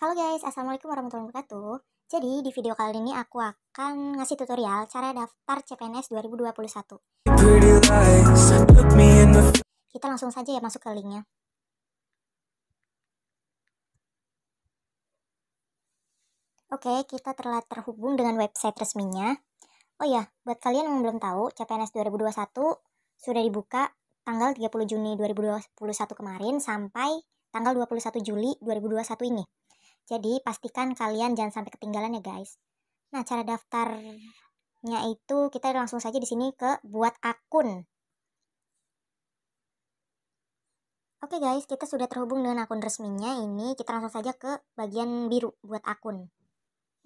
Halo guys, Assalamualaikum warahmatullahi wabarakatuh. Jadi di video kali ini aku akan ngasih tutorial cara daftar CPNS 2021. Kita langsung saja ya masuk ke linknya. Oke, kita telah terhubung dengan website resminya. Oh ya, buat kalian yang belum tahu, CPNS 2021 sudah dibuka tanggal 30 Juni 2021 kemarin sampai tanggal 21 Juli 2021 ini. Jadi pastikan kalian jangan sampai ketinggalan ya guys. Nah, cara daftarnya itu kita langsung saja di sini ke buat akun. Oke guys, kita sudah terhubung dengan akun resminya ini. Kita langsung saja ke bagian biru buat akun.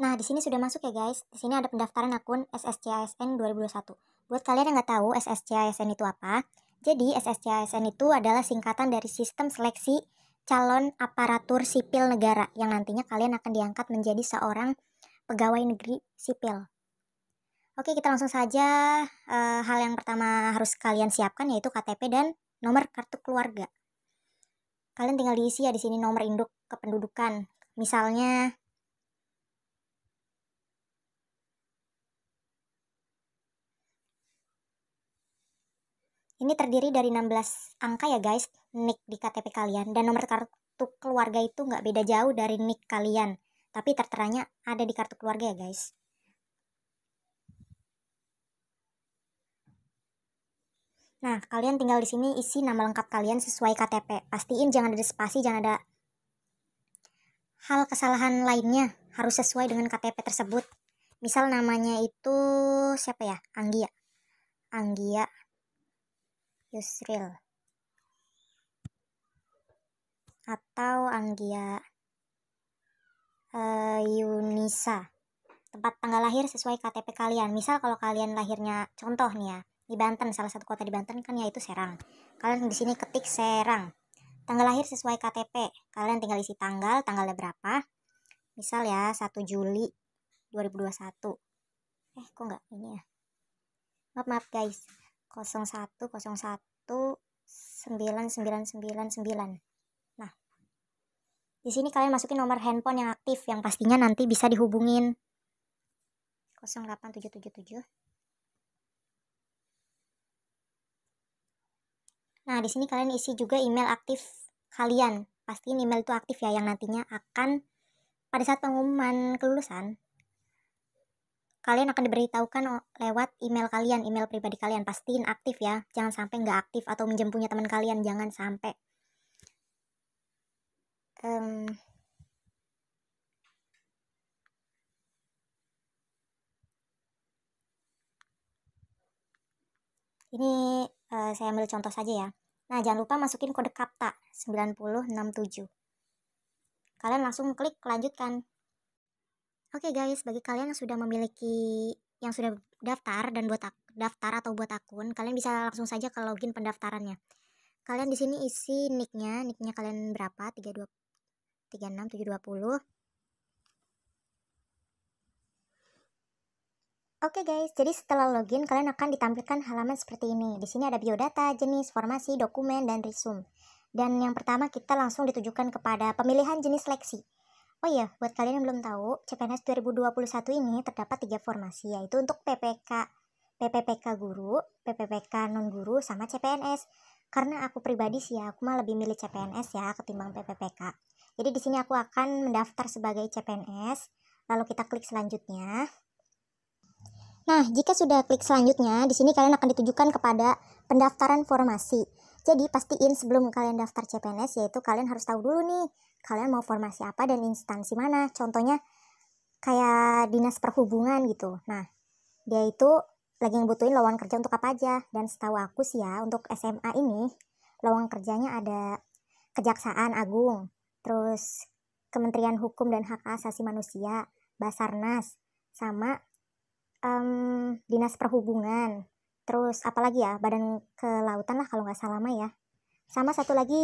Nah, di sini sudah masuk ya guys. Di sini ada pendaftaran akun SSCASN 2021. Buat kalian yang nggak tahu SSCASN itu apa, jadi SSCASN itu adalah singkatan dari Sistem Seleksi Calon Aparatur Sipil Negara yang nantinya kalian akan diangkat menjadi seorang pegawai negeri sipil. Oke, kita langsung saja. Hal yang pertama harus kalian siapkan yaitu KTP dan nomor kartu keluarga. Kalian tinggal diisi ya di sini nomor induk kependudukan. Misalnya ini terdiri dari 16 angka ya guys, NIK di KTP kalian. Dan nomor kartu keluarga itu nggak beda jauh dari NIK kalian. Tapi terteranya ada di kartu keluarga ya guys. Nah, kalian tinggal di sini isi nama lengkap kalian sesuai KTP. Pastiin jangan ada spasi, jangan ada hal kesalahan lainnya. Harus sesuai dengan KTP tersebut. Misal namanya itu siapa ya? Anggia. Anggia Yusril. Atau Anggia Yunisa. Tempat tanggal lahir sesuai KTP kalian. Misal kalau kalian lahirnya contoh nih ya, di Banten, salah satu kota di Banten kan yaitu Serang. Kalian di sini ketik Serang. Tanggal lahir sesuai KTP. Kalian tinggal isi tanggalnya berapa. Misal ya 1 Juli 2021. Kok enggak ini ya? Maaf guys. 01019999. Nah, di sini kalian masukin nomor handphone yang aktif yang pastinya nanti bisa dihubungin. 08777. Nah, di sini kalian isi juga email aktif kalian. Pastiin email itu aktif ya, yang nantinya akan pada saat pengumuman kelulusan kalian akan diberitahukan lewat email kalian, email pribadi kalian. Pastiin aktif ya, jangan sampai nggak aktif atau minjem punya teman kalian, jangan sampai. Ini saya ambil contoh saja ya. Nah, jangan lupa masukin kode KAPTA 9067. Kalian langsung klik lanjutkan. Oke guys, bagi kalian yang sudah memiliki, yang sudah daftar dan buat daftar atau buat akun, kalian bisa langsung saja ke login pendaftarannya. Kalian di sini isi nicknya kalian berapa? 32 36 720. Oke guys, jadi setelah login kalian akan ditampilkan halaman seperti ini. Di sini ada biodata, jenis, formasi, dokumen, dan resume. Dan yang pertama kita langsung ditujukan kepada pemilihan jenis seleksi. Oh iya, buat kalian yang belum tahu, CPNS 2021 ini terdapat 3 formasi, yaitu untuk PPPK guru, PPPK non-guru, sama CPNS. Karena aku pribadi sih ya, aku mah lebih milih CPNS ya ketimbang PPPK. Jadi di sini aku akan mendaftar sebagai CPNS, lalu kita klik selanjutnya. Nah, jika sudah klik selanjutnya, di sini kalian akan ditujukan kepada pendaftaran formasi. Jadi pastiin sebelum kalian daftar CPNS, yaitu kalian harus tahu dulu nih, kalian mau formasi apa dan instansi mana. Contohnya kayak dinas perhubungan gitu. Nah, dia itu lagi ngebutuhin lowongan kerja untuk apa aja. Dan setahu aku sih ya, untuk SMA ini lowongan kerjanya ada Kejaksaan Agung, terus Kementerian Hukum dan Hak Asasi Manusia, Basarnas, sama Dinas Perhubungan. Terus apalagi ya, Badan Kelautan lah kalau nggak salah mah ya. Sama satu lagi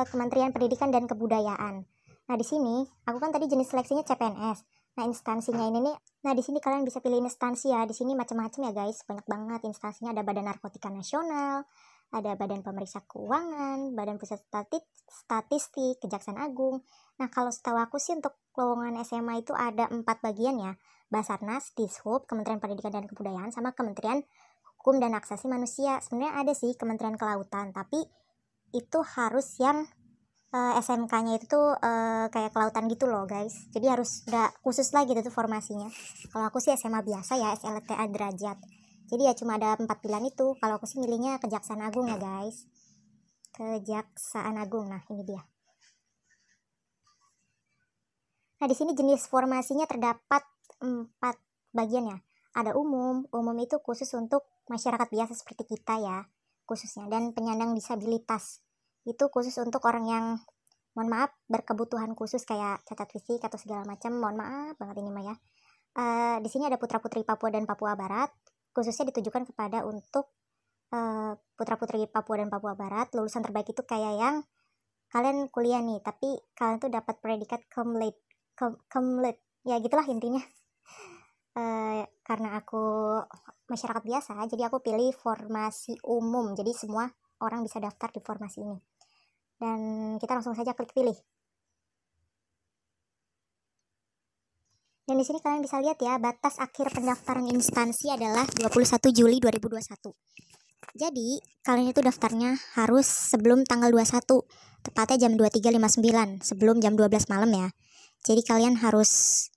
Kementerian Pendidikan dan Kebudayaan. Nah, di sini aku kan tadi jenis seleksinya CPNS. Nah, instansinya ini nih. Nah, di sini kalian bisa pilih instansi ya. Di sini macam-macam ya, guys. Banyak banget instansinya. Ada Badan Narkotika Nasional, ada Badan Pemeriksa Keuangan, Badan Pusat Statistik, Kejaksaan Agung. Nah, kalau setahu aku sih untuk lowongan SMA itu ada 4 bagian ya. Basarnas, Dishub, Kementerian Pendidikan dan Kebudayaan, sama Kementerian Hukum dan Hak Asasi Manusia. Sebenarnya ada sih Kementerian Kelautan, tapi itu harus yang SMK-nya itu tuh kayak kelautan gitu loh guys. Jadi harus udah khusus lah gitu tuh formasinya. Kalau aku sih SMA biasa ya, SLTA derajat. Jadi ya cuma ada 4 pilihan itu. Kalau aku sih milihnya Kejaksaan Agung ya guys. Kejaksaan Agung. Nah, ini dia. Nah, di sini jenis formasinya terdapat 4 bagian ya. Ada umum. Umum itu khusus untuk masyarakat biasa seperti kita ya, khususnya. Dan penyandang disabilitas. Itu khusus untuk orang yang, mohon maaf, berkebutuhan khusus kayak cacat fisik atau segala macam. Mohon maaf banget ini mah ya. Di sini ada putra-putri Papua dan Papua Barat. Khususnya ditujukan kepada untuk putra-putri Papua dan Papua Barat. Lulusan terbaik itu kayak yang kalian kuliah nih, tapi kalian tuh dapat predikat Kemlet, ya gitulah intinya. Karena aku masyarakat biasa, jadi aku pilih formasi umum. Jadi semua orang bisa daftar di formasi ini. Dan kita langsung saja klik pilih. Dan di sini kalian bisa lihat ya, batas akhir pendaftaran instansi adalah 21 Juli 2021. Jadi, kalian itu daftarnya harus sebelum tanggal 21, tepatnya jam 23.59, sebelum jam 12 malam ya. Jadi kalian harus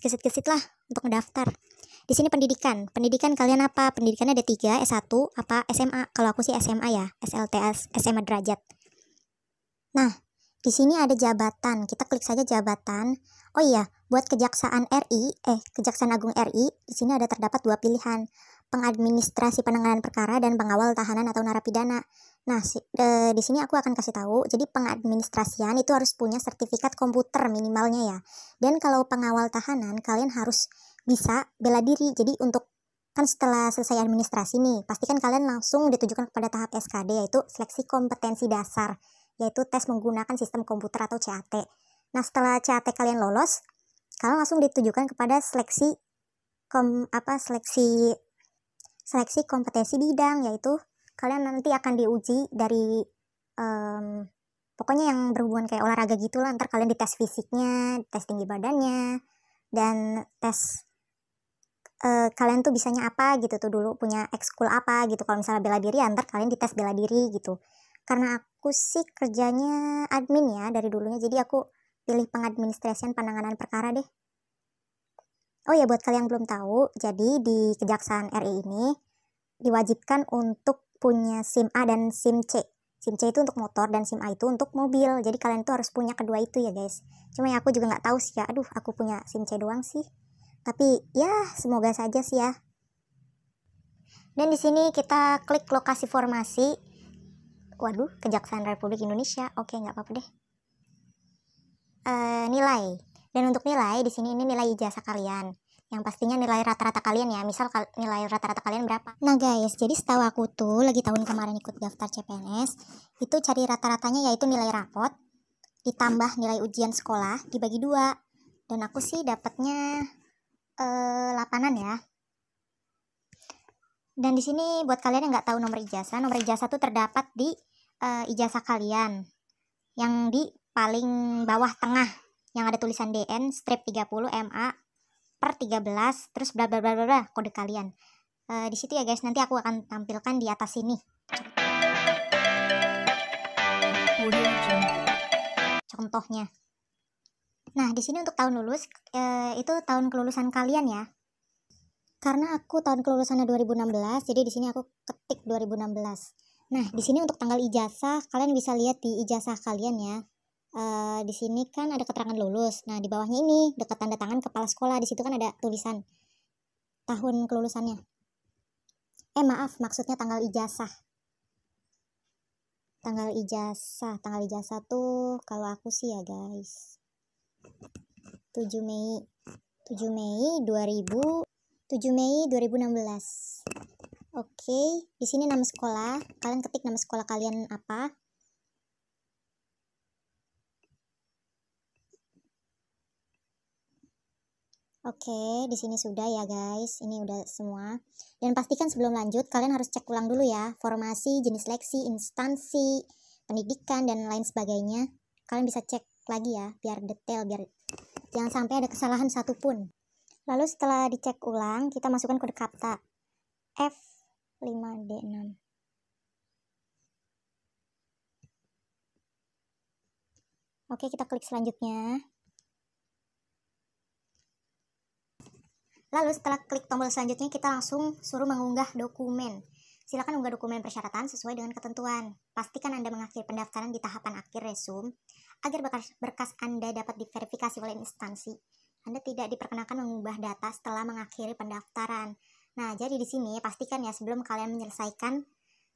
gesit-gesit lah untuk mendaftar. Di sini pendidikan kalian apa? Pendidikannya ada 3, S1 apa SMA. Kalau aku sih SMA ya, SLTS, SMA derajat. Nah, di sini ada jabatan. Kita klik saja jabatan. Oh iya, buat Kejaksaan Agung RI, di sini ada terdapat 2 pilihan. Pengadministrasi penanganan perkara dan pengawal tahanan atau narapidana. Nah, di sini aku akan kasih tahu. Jadi pengadministrasian itu harus punya sertifikat komputer minimalnya ya. Dan kalau pengawal tahanan, kalian harus bisa bela diri. Jadi untuk kan setelah selesai administrasi nih, pastikan kalian langsung ditujukan kepada tahap SKD, yaitu seleksi kompetensi dasar, yaitu tes menggunakan sistem komputer atau CAT. Nah, setelah CAT kalian lolos, kalian langsung ditujukan kepada seleksi kompetensi bidang, yaitu kalian nanti akan diuji dari pokoknya yang berhubungan kayak olahraga gitu lah. Ntar kalian dites fisiknya, tes tinggi badannya, dan tes kalian tuh bisanya apa gitu tuh, dulu punya ekskul apa gitu. Kalau misalnya bela diri, ntar kalian dites bela diri gitu. Karena aku sih kerjanya admin ya dari dulunya, jadi aku pilih pengadministrasian penanganan perkara deh. Oh ya, buat kalian yang belum tahu, jadi di Kejaksaan RI ini diwajibkan untuk punya SIM A dan SIM C. SIM C itu untuk motor dan SIM A itu untuk mobil. Jadi kalian tuh harus punya kedua itu ya guys. Cuma ya aku juga nggak tahu sih ya. Aduh, aku punya SIM C doang sih. Tapi ya semoga saja sih ya. Dan di sini kita klik lokasi formasi. Waduh, Kejaksaan Republik Indonesia. Oke, nggak apa-apa deh. Nilai. Dan untuk nilai di sini ini nilai ijazah kalian. Yang pastinya nilai rata-rata kalian ya. Misal nilai rata-rata kalian berapa. Nah guys, jadi setahu aku tuh lagi tahun kemarin ikut daftar CPNS, itu cari rata-ratanya yaitu nilai rapot ditambah nilai ujian sekolah dibagi 2. Dan aku sih dapatnya 8-an ya. Dan di sini buat kalian yang nggak tahu nomor ijazah tuh terdapat di ijazah kalian yang di paling bawah tengah, yang ada tulisan DN strip 30 MA per 13 terus bla bla bla bla kode kalian. Di situ ya guys, nanti aku akan tampilkan di atas sini contohnya. Nah, di sini untuk tahun lulus itu tahun kelulusan kalian ya. Karena aku tahun kelulusannya 2016, jadi di sini aku ketik 2016. Nah, di sini untuk tanggal ijazah kalian bisa lihat di ijazah kalian ya. Di sini kan ada keterangan lulus. Nah, di bawahnya ini dekat tanda tangan kepala sekolah, di situ kan ada tulisan tahun kelulusannya. Maaf, maksudnya tanggal ijazah. Tanggal ijazah tuh kalau aku sih ya guys, 7 Mei 2016. Oke, di sini nama sekolah, kalian ketik nama sekolah kalian apa. Oke, di sini sudah ya guys. Ini udah semua. Dan pastikan sebelum lanjut kalian harus cek ulang dulu ya formasi, jenis seleksi, instansi, pendidikan dan lain sebagainya. Kalian bisa cek lagi ya, biar detail, biar jangan sampai ada kesalahan satupun. Lalu setelah dicek ulang, kita masukkan kode KAPTA F5D6. Oke, kita klik selanjutnya. Lalu setelah klik tombol selanjutnya, kita langsung suruh mengunggah dokumen. Silakan unggah dokumen persyaratan sesuai dengan ketentuan. Pastikan Anda mengakhiri pendaftaran di tahapan akhir resume agar berkas Anda dapat diverifikasi oleh instansi. Anda tidak diperkenakan mengubah data setelah mengakhiri pendaftaran. Nah, jadi di sini pastikan ya, sebelum kalian menyelesaikan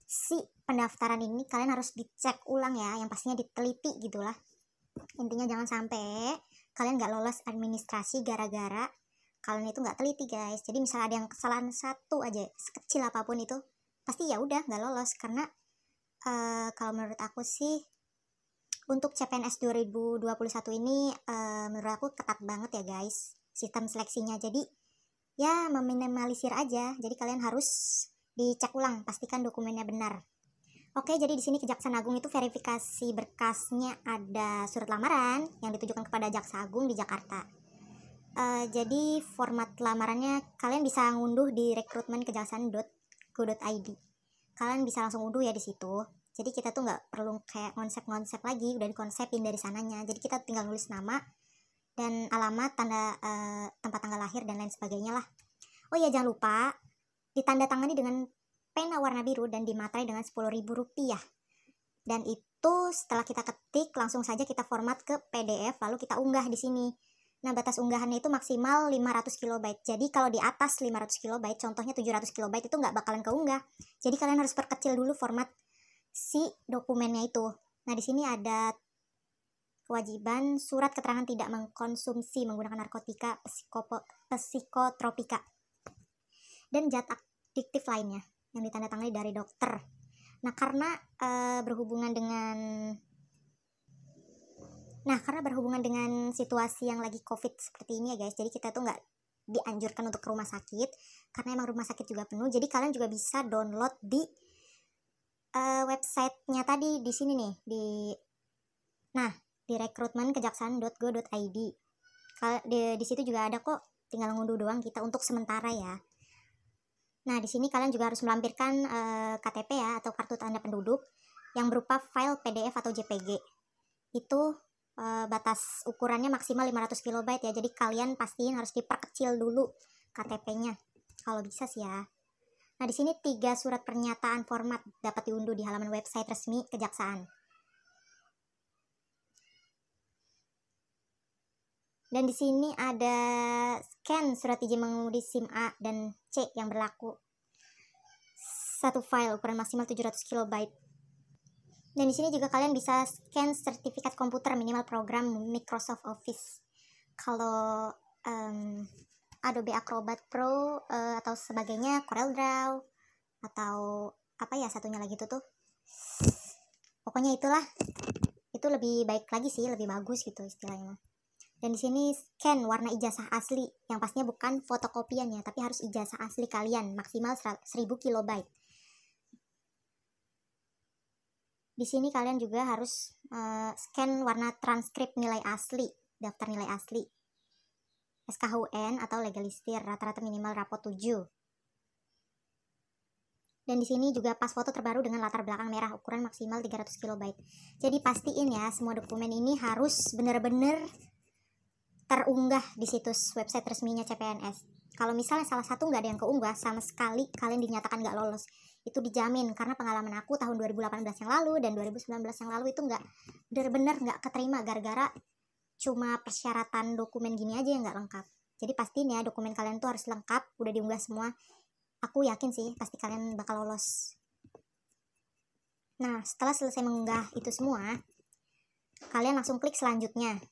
si pendaftaran ini, kalian harus dicek ulang ya, yang pastinya diteliti gitulah. Intinya jangan sampai kalian nggak lolos administrasi gara-gara kalian itu nggak teliti guys. Jadi misalnya ada yang kesalahan satu aja, sekecil apapun itu, pasti ya udah nggak lolos. Karena kalau menurut aku sih untuk CPNS 2021 ini menurut aku ketat banget ya guys sistem seleksinya. Jadi ya meminimalisir aja. Jadi kalian harus dicek ulang, pastikan dokumennya benar. Oke, jadi di sini Kejaksaan Agung itu verifikasi berkasnya ada surat lamaran yang ditujukan kepada Jaksa Agung di Jakarta. Jadi format lamarannya kalian bisa ngunduh di rekrutmenkejaksaan.go.id. Kalian bisa langsung unduh ya di situ. Jadi kita tuh nggak perlu kayak konsep lagi, udah dikonsepin dari sananya. Jadi kita tinggal nulis nama dan alamat, tanda tempat tanggal lahir dan lain sebagainya lah. Oh iya, jangan lupa ditandatangani dengan pena warna biru dan dimaterai dengan Rp10.000. Dan itu setelah kita ketik, langsung saja kita format ke PDF lalu kita unggah di sini. Nah, batas unggahannya itu maksimal 500 KB. Jadi kalau di atas 500 KB, contohnya 700 KB itu nggak bakalan keunggah. Jadi kalian harus perkecil dulu format si dokumennya itu. Nah, di sini ada kewajiban surat keterangan tidak mengkonsumsi menggunakan narkotika, psikotropika, dan zat adiktif lainnya yang ditandatangani dari dokter. Nah, karena berhubungan dengan situasi yang lagi COVID seperti ini ya guys, jadi kita tuh nggak dianjurkan untuk ke rumah sakit karena emang rumah sakit juga penuh. Jadi kalian juga bisa download di websitenya tadi di sini nih, di rekrutmenkejaksaan.go.id. Di situ juga ada kok, tinggal ngunduh doang kita untuk sementara ya. Nah, di sini kalian juga harus melampirkan KTP ya atau kartu tanda penduduk yang berupa file PDF atau JPG. Itu batas ukurannya maksimal 500 KB ya. Jadi kalian pastiin harus diperkecil dulu KTP-nya kalau bisa sih ya. Nah, di sini 3 surat pernyataan format dapat diunduh di halaman website resmi Kejaksaan. Dan di sini ada scan surat izin mengemudi SIM A dan C yang berlaku. Satu file ukuran maksimal 700 KB. Dan di sini juga kalian bisa scan sertifikat komputer minimal program Microsoft Office. Kalau Adobe Acrobat Pro atau sebagainya, CorelDRAW atau apa ya satunya lagi tuh. Pokoknya itulah. Itu lebih baik lagi sih, lebih bagus gitu istilahnya. Dan di sini scan warna ijazah asli, yang pastinya bukan fotokopiannya, tapi harus ijazah asli kalian, maksimal 1000 KB. Di sini kalian juga harus scan warna transkrip nilai asli, daftar nilai asli, SKHUN atau legalistir, rata-rata minimal rapot 7. Dan di sini juga pas foto terbaru dengan latar belakang merah, ukuran maksimal 300 KB. Jadi pastiin ya, semua dokumen ini harus benar-benar terunggah di situs website resminya CPNS. Kalau misalnya salah satu nggak ada yang keunggah, sama sekali kalian dinyatakan nggak lolos. Itu dijamin, karena pengalaman aku tahun 2018 yang lalu dan 2019 yang lalu itu nggak benar-benar nggak keterima gara-gara cuma persyaratan dokumen gini aja yang nggak lengkap. Jadi pastiin ya dokumen kalian tuh harus lengkap, udah diunggah semua. Aku yakin sih pasti kalian bakal lolos. Nah, setelah selesai mengunggah itu semua, kalian langsung klik selanjutnya.